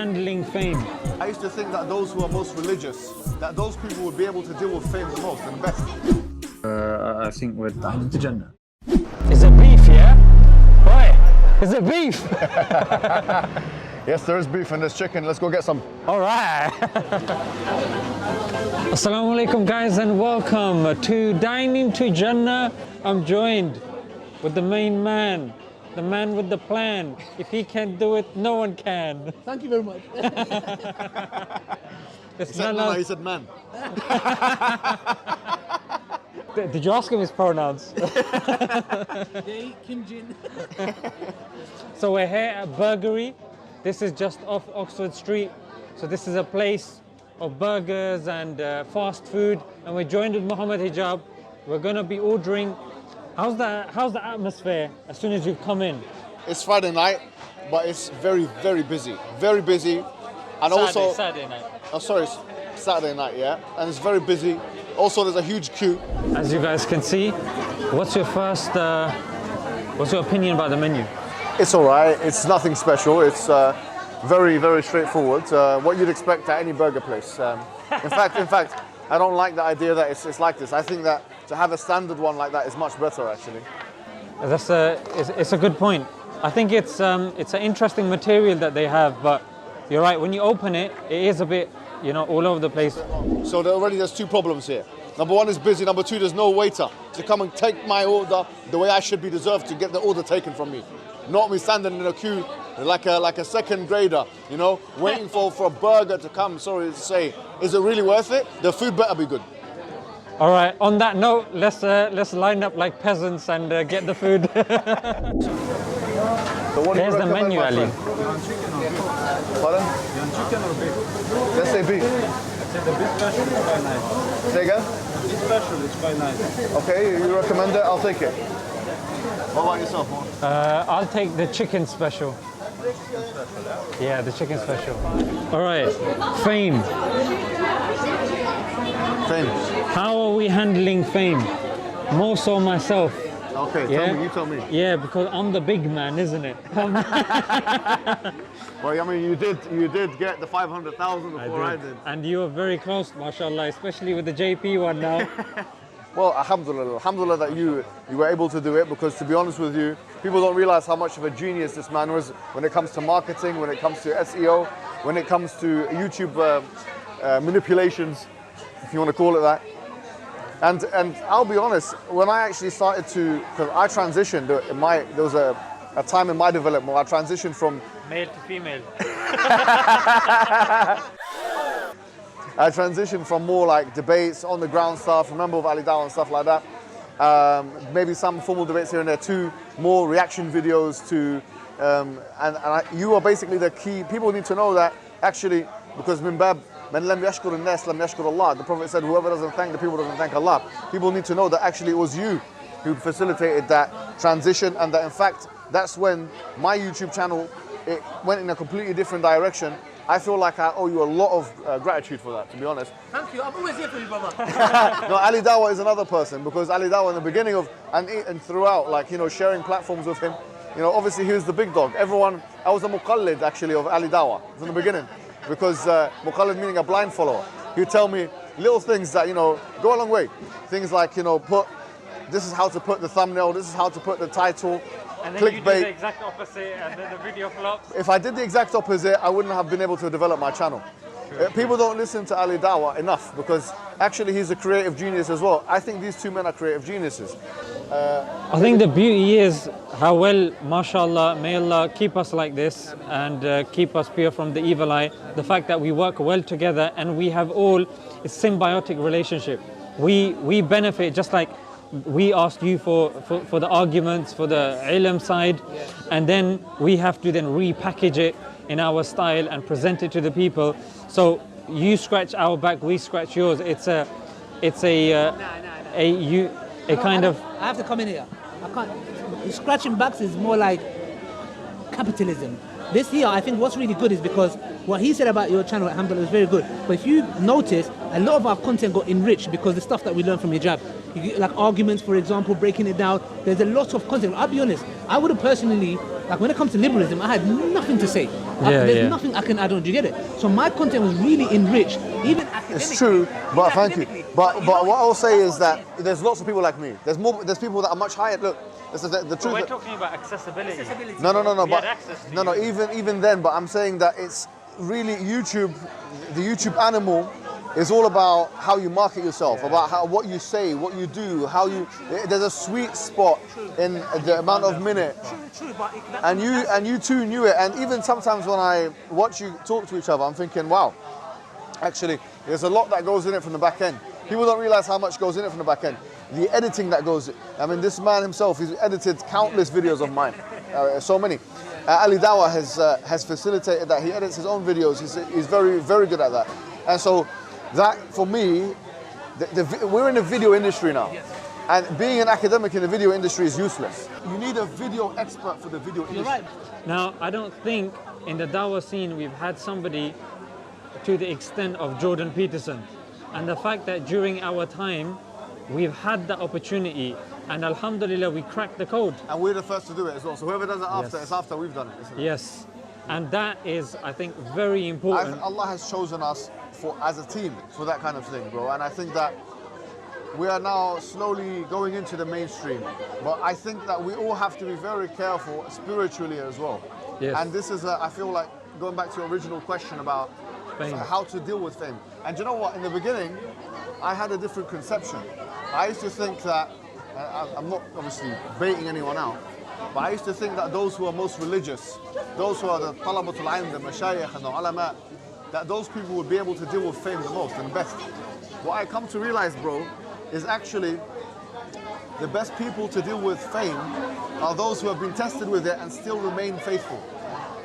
handling fame? I used to think that those who are most religious, that those people would be able to deal with fame the most and best. I think we're dining to Jannah. Is it beef, yeah? Why? Is it beef? Yes, there is beef and there's chicken. Let's go get some. All right. Assalamu alaikum, guys, and welcome to Dining to Jannah. I'm joined with the main man, the man with the plan. If he can't do it, no one can. Thank you very much. It's He said, none he said man. Did you ask him his pronouns? They, Kim Jin. So we're here at Burgeri. This is just off Oxford Street. So this is a place of burgers and fast food. And we're joined with Mohammed Hijab. We're gonna be ordering. How's the atmosphere as soon as you come in? It's Friday night, but it's very, very busy. Very busy. And also, Saturday night. oh sorry, it's Saturday night, yeah? And it's very busy. Also, there's a huge queue. As you guys can see, what's your opinion about the menu? It's all right. It's nothing special. It's very, very straightforward. What you'd expect at any burger place. In fact, I don't like the idea that it's like this. I think that to have a standard one like that is much better, actually. It's a good point. I think it's an interesting material that they have, but you're right. When you open it, it is a bit, all over the place. So there's two problems here. Number one is busy. Number two, there's no waiter to come and take my order the way I should be deserved to get the order taken from me. Not me standing in a queue like a second grader, waiting for a burger to come. Sorry to say, is it really worth it? The food better be good. All right. On that note, let's line up like peasants and get the food. So what do you There's the recommend, menu, my Ali. friend? Pardon? You want chicken or beef? Let's say beef. I said the beef special is quite nice. Say again? The beef special is quite nice. Okay, you recommend it? I'll take it. What about yourself, Mo? I'll take the chicken special. Yeah, the chicken special. All right. Fame. Fame. How are we handling fame? More so myself. Okay, Yeah? you tell me. Yeah, because I'm the big man, isn't it? Well, I mean, you did get the 500,000 before I did. And you were very close, mashallah, especially with the JP one now. Well, alhamdulillah that you were able to do it, because to be honest with you, people don't realize how much of a genius this man was when it comes to marketing, when it comes to SEO, when it comes to YouTube manipulations, if you want to call it that. And I'll be honest, when I actually started because I transitioned, there was a time in my development where I transitioned from Male to female. I transitioned from more like debates, on the ground stuff, remember with Ali Dawah and stuff like that. Maybe some formal debates here and there too, more reaction videos to, you are basically the key. People need to know that actually, because min bab, man lam yashkur an-nas lam yashkur Allah. The Prophet said, whoever doesn't thank the people doesn't thank Allah. People need to know that actually it was you who facilitated that transition, and that in fact, that's when my YouTube channel, it went in a completely different direction. I feel like I owe you a lot of gratitude for that, to be honest. Thank you. I'm always here for you, brother. No, Ali Dawah is another person, because Ali Dawah in the beginning of, and throughout, like, sharing platforms with him, obviously he was the big dog. I was a muqallid actually of Ali Dawah from the beginning, because muqallid meaning a blind follower. He'd tell me little things that, go a long way. Things like, this is how to put the thumbnail, this is how to put the title, And then clickbait. you do the exact opposite, and then the video flops. If I did the exact opposite, I wouldn't have been able to develop my channel. People don't listen to Ali Dawah enough, because actually he's a creative genius as well. I think these two men are creative geniuses. I think the beauty is how well, mashallah, may Allah keep us like this and keep us pure from the evil eye. The fact that we work well together and we have all a symbiotic relationship. We benefit, just like we asked you for the arguments, for the ilm side, and then we have to then repackage it in our style and present it to the people. So you scratch our back, we scratch yours. It's a kind of. I have to come in here. I can't. Scratching backs is more like capitalism. This here, I think what's really good is because what he said about your channel, alhamdulillah, was very good. But if you notice, a lot of our content got enriched because the stuff that we learned from hijab. You get, like arguments, for example, breaking it down. There's a lot of content. I'll be honest, I would have personally, like when it comes to liberalism, I had nothing to say. There's nothing I can add on. Do you get it? So my content was really enriched, even academically. It's true, but thank you. But what I'll say is that there's lots of people like me. There's people that are much higher. Look, this is the truth. We're talking about accessibility. No. We But had access to no. you. Even then. But I'm saying that it's really YouTube. The YouTube animal is all about how you market yourself, about what you say, what you do, how you. There's a sweet spot in the amount of minute. True, but And you too knew it. And even sometimes when I watch you talk to each other, I'm thinking, wow, actually, there's a lot that goes in it from the back end. People don't realize how much goes in it from the back end. The editing that goes in. I mean, this man himself, he's edited countless videos of mine, so many. Ali Dawa has facilitated that. He edits his own videos. He's very, very good at that. And so that, for me, we're in the video industry now. And being an academic in the video industry is useless. You need a video expert for the video industry. you're right. Now, I don't think in the Dawah scene we've had somebody to the extent of Jordan Peterson. And the fact that during our time, we've had that opportunity, and alhamdulillah, we cracked the code. And we're the first to do it as well. So whoever does it after, Yes. it's after we've done it. Isn't it? Yes. And that is, I think, very important. Allah has chosen us as a team for that kind of thing, bro. And I think that we are now slowly going into the mainstream. But I think that we all have to be very careful spiritually as well. Yes. And this is, I feel like, going back to your original question about Fame. how to deal with fame. And you know what? In the beginning, I had a different conception. I used to think that, I'm not obviously baiting anyone out, but I used to think that those who are most religious, those who are the talabatul ilm, the mashayikh and the ulama, that those people would be able to deal with fame the most and best. What I come to realize, bro, is actually the best people to deal with fame are those who have been tested with it and still remain faithful,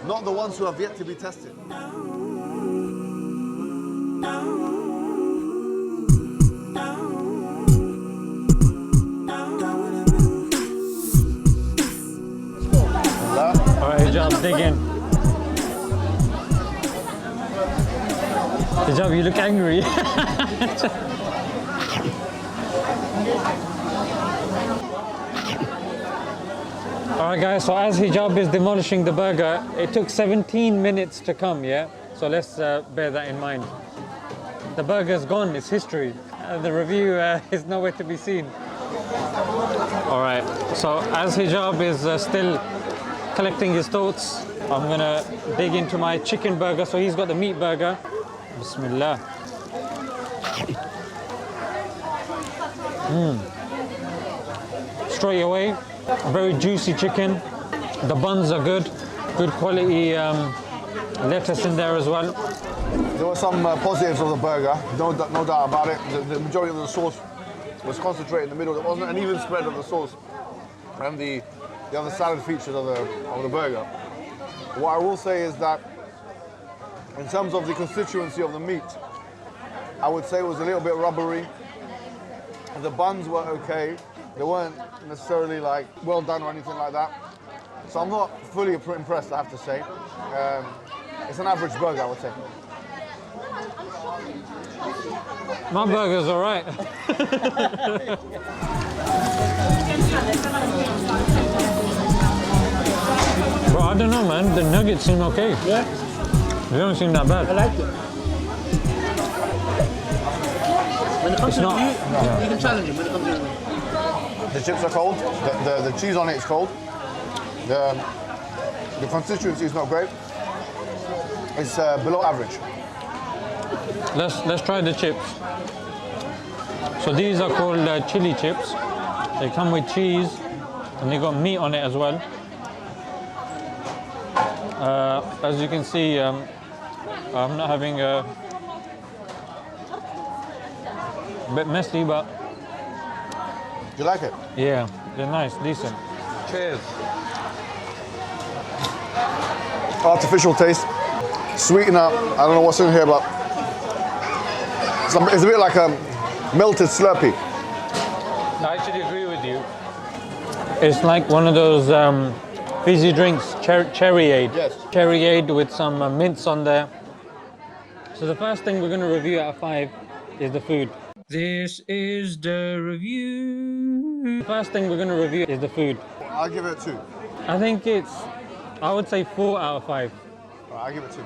not the ones who have yet to be tested. All right, Hijab, dig in. Hijab, you look angry. All right, guys, so as Hijab is demolishing the burger, it took 17 minutes to come, yeah? So let's bear that in mind. The burger's gone, it's history. The review is nowhere to be seen. All right, so as Hijab is still collecting his thoughts, I'm gonna dig into my chicken burger. So he's got the meat burger. Bismillah. Straight away, very juicy chicken. The buns are good quality lettuce in there as well. There were some positives of the burger, no doubt about it. The majority of the sauce was concentrated in the middle. There wasn't an even spread of the sauce and the other salad features of the burger. What I will say is that in terms of the constituency of the meat, I would say it was a little bit rubbery. The buns were okay. They weren't necessarily like well done or anything like that. So I'm not fully impressed, I have to say. It's an average burger, I would say. My burger's all right. Bro, I don't know, man. The nuggets seem okay. Yeah, They don't seem that bad. I like it. When it comes It's to not- you, yeah. you can challenge him when it comes to The chips are cold. The cheese on it is cold. The consistency is not great. It's below average. Let's try the chips. So these are called chili chips. They come with cheese and they got meat on it as well. As you can see, I'm not having a bit messy, but Do you like it? yeah, they're nice, decent. Cheers. Artificial taste. Sweetener. I don't know what's in here, but it's a bit like a melted Slurpee. I actually agree with you. It's like one of those fizzy drinks, Cherryade. Yes. Cherryade with some mints on there. So the first thing we're going to review out of 5 is the food. This is the review. The first thing we're going to review is the food. I'll give it a 2. I think it's, I would say 4 out of 5. Right, I'll give it 2.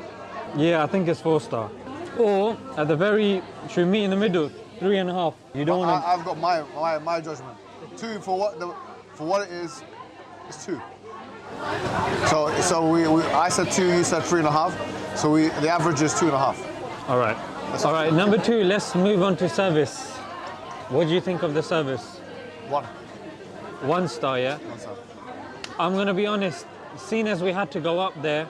Yeah, I think it's 4-star. Or at the very, should we meet in the middle? 3.5. You don't want to. I've got my judgment. 2 for what it is. It's 2. So we I said 2, you said 3.5. So the average is 2.5. All right. All right. Number 2. Let's move on to service. What do you think of the service? 1. 1 star, yeah. 1 star. I'm gonna be honest. Seeing as we had to go up there,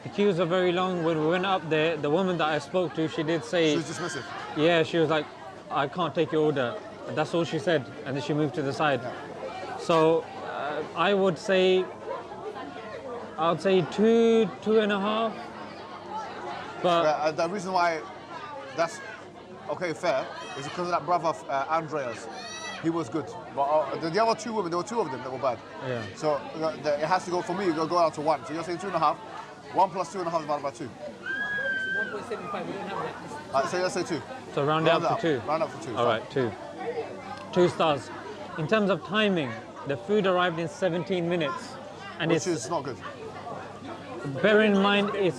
the queues are very long. When we went up there, the woman that I spoke to, she did say, She was dismissive. yeah, she was like, I can't take your order. That's all she said, and then she moved to the side. Yeah. So I would say 2, 2.5. But The reason why that's okay, fair, is because of that brother Andreas. He was good, but the other 2 women, there were 2 of them that were bad. yeah, So it has to go for me. You go down to 1. So you're saying 2.5. 1 plus 2.5 divided by 2. 1.75, we don't have that. So let's say 2. so round it up to 2. Round up for 2. All right, 2. 2 stars. In terms of timing, the food arrived in 17 minutes, and Which is not good. bear in mind, it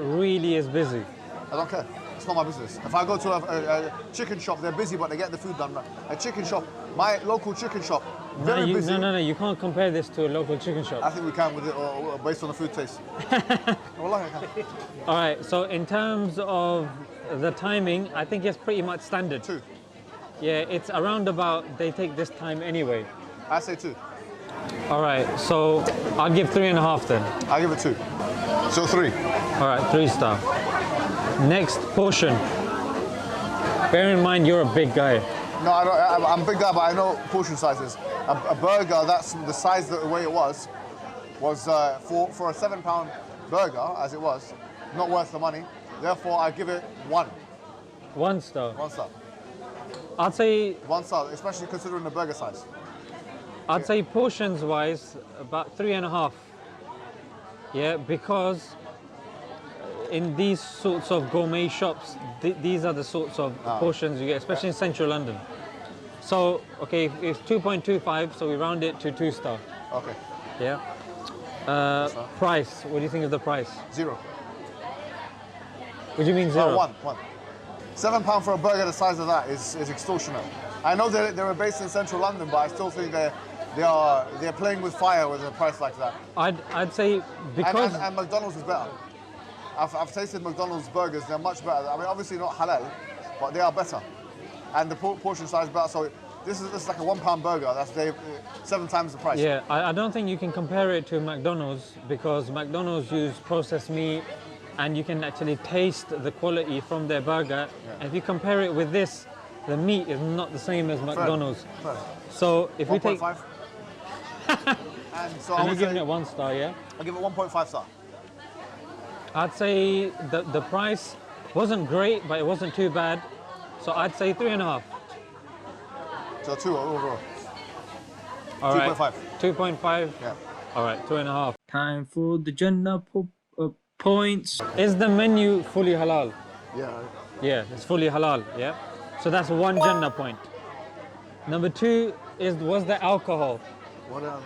really is busy. I don't care. It's not my business. If I go to a chicken shop, they're busy, but they get the food done. A chicken shop, my local chicken shop, very busy. No, you can't compare this to a local chicken I shop. think we can with it, or based on the food taste. Wallahi, I can. All right, so in terms of the timing, I think it's pretty much standard. 2. Yeah, it's around about, they take this time anyway. I say 2. All right, so I'll give 3.5 then. I'll give it 2. So 3. All right, 3 star. Next portion. Bear in mind, you're a big guy. No, I'm a big guy, but I know portion sizes. A burger, that's the size, the way it was for a £7 burger, as it was, not worth the money. Therefore, I give it 1. 1 star. 1 star. I'd say 1 star, especially considering the burger size. portions wise about 3.5. Yeah, because in these sorts of gourmet shops, these are the sorts of portions you get, especially in central London. So, okay, it's 2.25, so we round it to 2 star. Okay. Yeah. Price, what do you think of the price? 0. What do you mean 0? 1. £7 for a burger the size of that is extortionate. I know they were based in central London, but I still think they're playing with fire with a price like that. I'd say because And McDonald's is better. I've tasted McDonald's burgers, they're much better. I mean, obviously not halal, but they are better. And the portion size better, so this is like a £1 burger, that's 7 times the price. yeah, I don't think you can compare it to McDonald's because McDonald's use processed meat and you can actually taste the quality from their burger. Yeah. And if you compare it with this, the meat is not the same as McDonald's. Fair. So if we take... 1.5. And so And you're giving it 1 star, yeah? I'll give it 1.5 star. I'd say the price wasn't great, but it wasn't too bad. So I'd say 3.5. So 2 overall. All right. 2.5. 2.5? Yeah. All right, 2.5. Time for the Jannah points. Is the menu fully halal? Yeah. Yeah, it's fully halal, yeah? So that's 1 Jannah point. Number 2 was the alcohol. Whatever.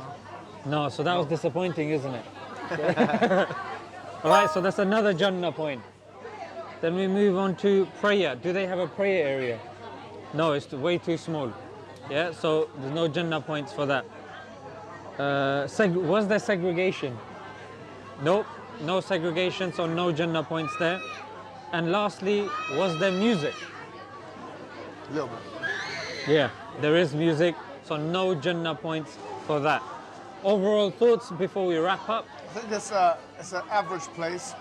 No, so that was disappointing, isn't it? All right, so that's another Jannah point. Then we move on to prayer. Do they have a prayer area? No, it's way too small. Yeah, so there's no Jannah points for that. Was there segregation? Nope, no segregation, so no Jannah points there. And lastly, was there music? A little bit. Yeah, there is music, so no Jannah points for that. Overall thoughts before we wrap up? I think it's an average place,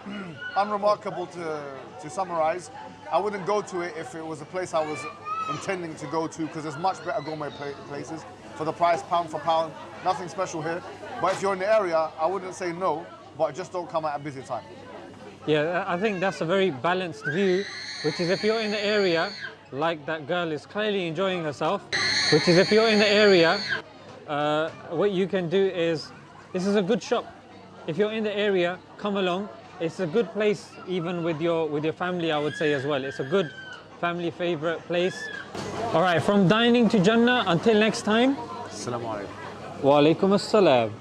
unremarkable to summarize. I wouldn't go to it if it was a place I was intending to go to because there's much better gourmet places for the price, pound for pound, nothing special here. But if you're in the area, I wouldn't say no, but just don't come at a busy time. Yeah, I think that's a very balanced view, which is if you're in the area, like that girl is clearly enjoying herself, which is if you're in the area, what you can do is, this is a good shop. If you're in the area, come along, it's a good place even with your family, I would say as well. It's a good family favorite place. All right, from dining to Jannah, until next time. Assalamu alaikum. Wa alaikum assalam.